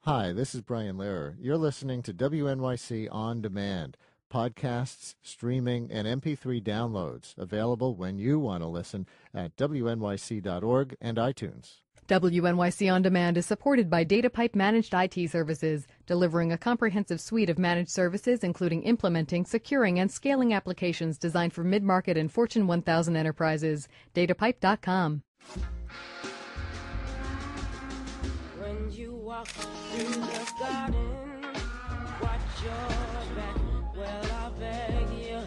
Hi, this is Brian Lehrer. You're listening to WNYC On Demand, podcasts, streaming, and MP3 downloads, available when you want to listen at wnyc.org and iTunes. WNYC On Demand is supported by DataPipe Managed IT Services, delivering a comprehensive suite of managed services including implementing, securing, and scaling applications designed for mid-market and Fortune 1000 enterprises. DataPipe.com. When you walk through the garden, watch your back. Well, I beg you,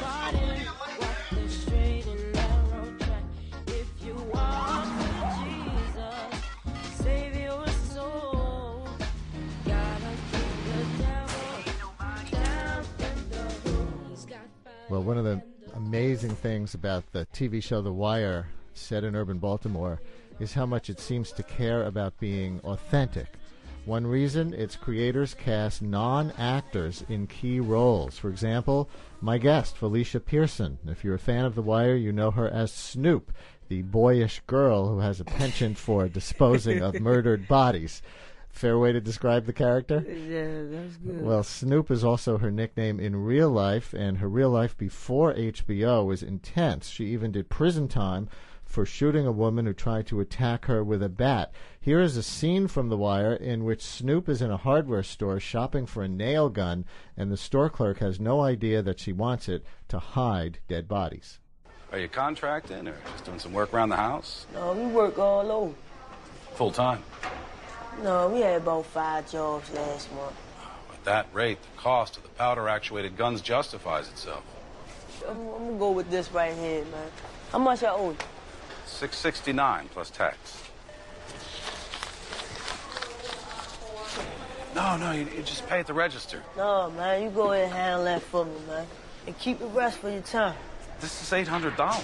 pardon. Walk the straight and narrow track. If you walk with Jesus, save your soul. Gotta keep the devil down in the hole. He's got fire. Well, one of the amazing things about the TV show The Wire, set in urban Baltimore, is how much it seems to care about being authentic. One reason, its creators cast non-actors in key roles. For example, my guest, Snoop Pearson. If you're a fan of The Wire, you know her as Snoop, the boyish girl who has a penchant for disposing of murdered bodies. Fair way to describe the character? Yeah, that's good. Well, Snoop is also her nickname in real life, and her real life before HBO was intense. She even did prison time for shooting a woman who tried to attack her with a bat. Here is a scene from The Wire in which Snoop is in a hardware store shopping for a nail gun, and the store clerk has no idea that she wants it to hide dead bodies. Are you contracting or just doing some work around the house? No, we work all over. Full time? No, we had about 5 jobs last month. At that rate, the cost of the powder-actuated guns justifies itself. I'm gonna go with this right here, man. How much I owe you? $669 plus tax. No, you just pay at the register. No, man, you go ahead and handle that for me, man. And keep the rest for your time. This is $800.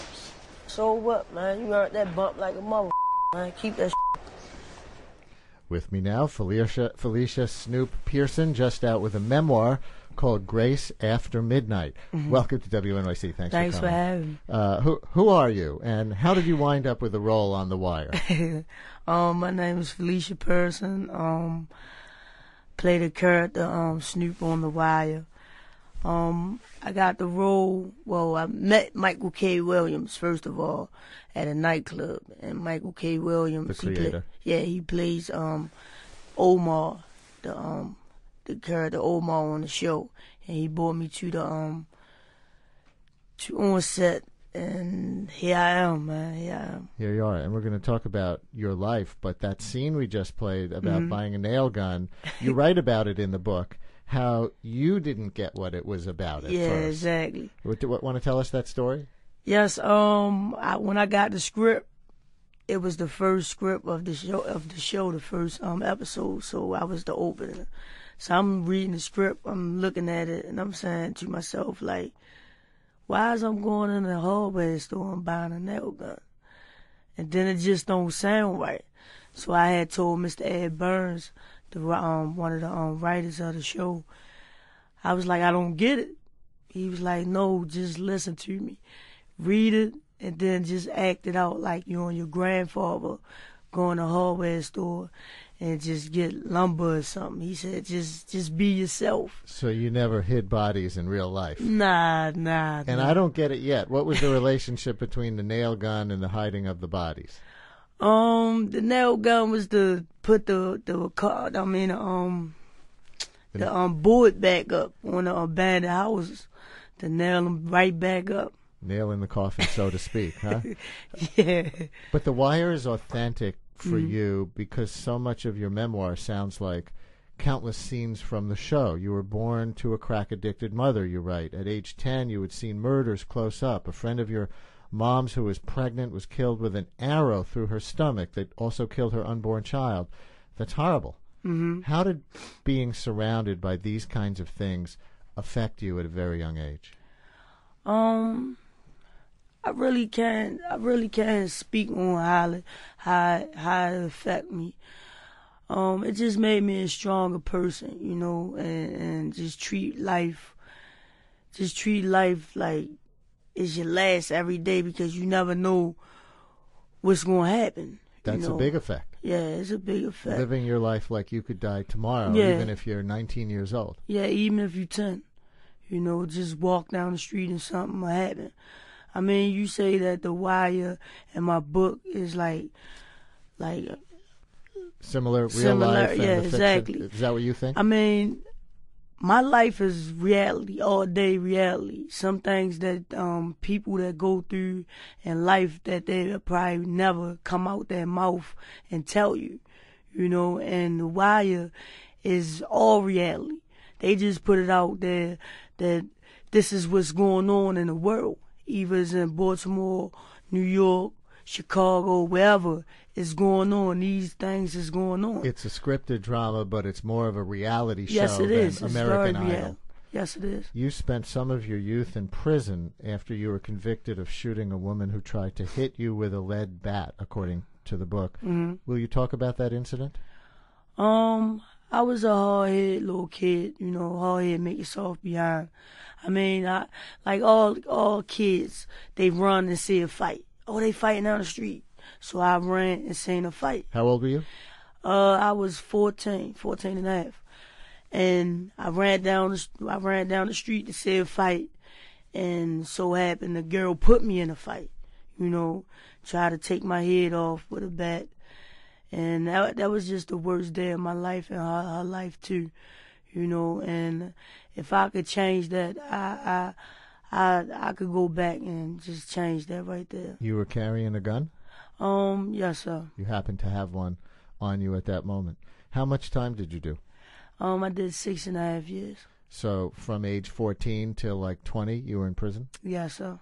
So what, man? You earned that bump like a mother, man. Keep that With me now, Felicia Snoop Pearson, just out with a memoir called Grace After Midnight. Mm-hmm. Welcome to WNYC. Thanks for coming. Having me. Who are you, and how did you wind up with a role on The Wire? My name is Snoop Pearson. Played the character Snoop on The Wire. I got the role. Well, I met Michael K. Williams first of all at a nightclub, and Michael K. Williams, the creator, he plays Omar, the character Omar on the show, and he brought me to the on set, and here I am, man. Here I am. Here you are, and we're going to talk about your life. But that scene we just played about buying a nail gun, you write about it in the book. How you didn't get what it was about at first. Yeah, exactly. Want to tell us that story? Yes. When I got the script, it was the first script of the show, the first episode. So I was the opener. So I'm reading the script, I'm looking at it, and I'm saying to myself, like, why is I'm going in the hardware store and buying a nail gun? And then it just don't sound right. So I had told Mr. Ed Burns, one of the writers of the show, I was like, I don't get it. He was like, no, just listen to me. Read it, and then just act it out like you and your grandfather going to a hardware store and just get lumber or something. He said, just be yourself. So you never hid bodies in real life? Nah. And I don't get it yet. What was the relationship between the nail gun and the hiding of the bodies? The nail gun was to put the board back up on the abandoned houses, to nail them right back up. Nail in the coffin, so to speak, huh? Yeah. But The Wire is authentic for you because so much of your memoir sounds like countless scenes from the show. You were born to a crack-addicted mother, you write. At age 10, you had seen murders close up. A friend of your mom's who was pregnant was killed with an arrow through her stomach that also killed her unborn child. That's horrible. Mm-hmm. How did being surrounded by these kinds of things affect you at a very young age? I really can't speak on how it affect me. It just made me a stronger person, you know, and just treat life like it's your last every day, because you never know what's gonna happen. That's a big effect. Yeah, it's a big effect. Living your life like you could die tomorrow, Yeah. even if you're 19 years old. Yeah, even if you're 10. You know, just walk down the street and something will happen. I mean, you say that The Wire and my book is like Similar, real similar. life and Yeah, the fiction. exactly. Is that what you think? I mean, my life is reality, all day reality. Some things that people that go through in life that they'll probably never come out their mouth and tell you, you know. And The Wire is all reality. They just put it out there that this is what's going on in the world. Either it's in Baltimore, New York, Chicago, wherever it's going on, these things is going on. It's a scripted drama, but it's more of a reality show Yes, it is. than It's American very Idol. real. Yes, it is. You spent some of your youth in prison after you were convicted of shooting a woman who tried to hit you with a lead bat, according to the book. Mm-hmm. Will you talk about that incident? I was a hard-headed little kid, you know, hard-headed, make it soft behind. I mean, like all kids, they run and see a fight. Oh, they fighting down the street. So I ran and seen a fight. How old were you? I was 14 and a half. And I ran down the street to see a fight. And so happened the girl put me in a fight, you know, tried to take my head off with a bat. And that was just the worst day of my life, and her life too, you know. And if I could change that, I could go back and just change that right there. You were carrying a gun? Yes, sir. You happened to have one on you at that moment. How much time did you do? I did 6.5 years. So from age 14 till like 20, you were in prison? Yes, sir.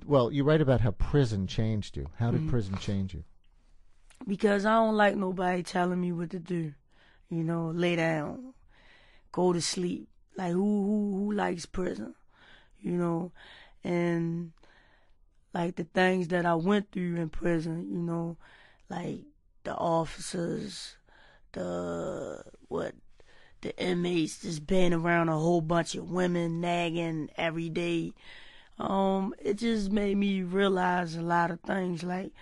Well, you write about how prison changed you. How did prison change you? Because I don't like nobody telling me what to do. You know, lay down, go to sleep. Like who likes prison? You know, and like the things that I went through in prison. You know, like the officers, the inmates just being around a whole bunch of women nagging every day. It just made me realize a lot of things, like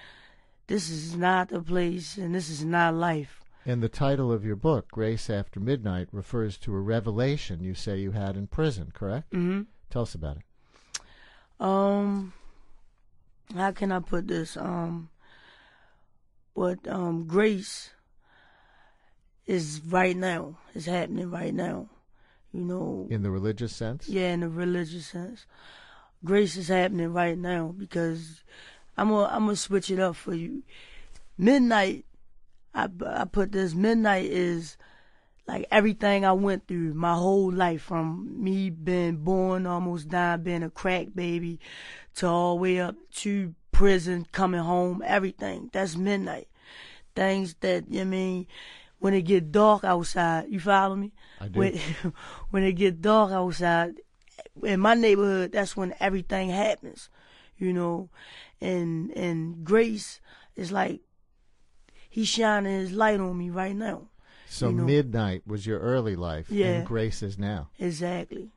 this is not the place and this is not life. And the title of your book, Grace After Midnight, refers to a revelation you say you had in prison, correct? Mm-hmm. Tell us about it. How can I put this? Grace is right now. It's happening right now. You know. In the religious sense? Yeah, in the religious sense. Grace is happening right now because I'm gonna switch it up for you. Midnight, I put this. Midnight is like everything I went through my whole life, from me being born, almost dying, being a crack baby, to all the way up to prison, coming home. Everything. That's midnight. Things that, I mean, when it get dark outside, you follow me? I do. When it get dark outside. In my neighborhood, that's when everything happens, you know. And Grace is like, he's shining his light on me right now. So you know? midnight was your early life, Yeah. and Grace is now. Exactly.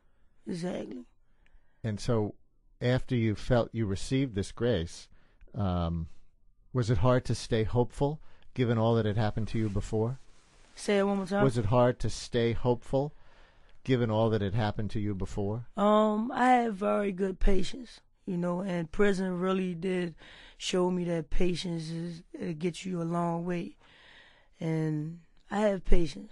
And so after you felt you received this grace, was it hard to stay hopeful, given all that had happened to you before? Say it one more time. Was it hard to stay hopeful, given all that had happened to you before? I had very good patience, you know, and prison really did show me that patience it gets you a long way. And I have patience.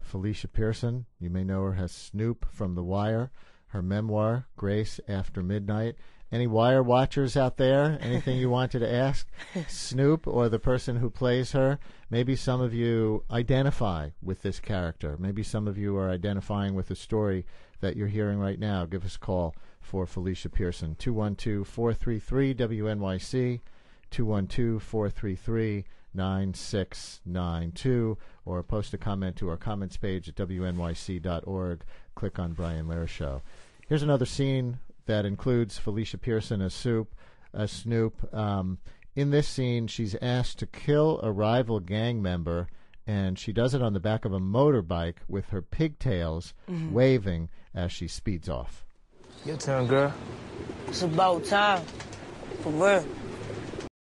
Felicia Pearson, you may know her as Snoop from The Wire. Her memoir, Grace After Midnight. Any Wire watchers out there? Anything you wanted to ask Snoop or the person who plays her? Maybe some of you identify with this character. Maybe some of you are identifying with the story that you're hearing right now. Give us a call for Felicia Pearson, 212-433-WNYC, 212-433-9692, or post a comment to our comments page at WNYC.org. Click on Brian Lehrer Show. Here's another scene that includes Felicia Pearson as Snoop. In this scene, she's asked to kill a rival gang member, and she does it on the back of a motorbike with her pigtails waving as she speeds off. Your turn, girl. It's about time. For real.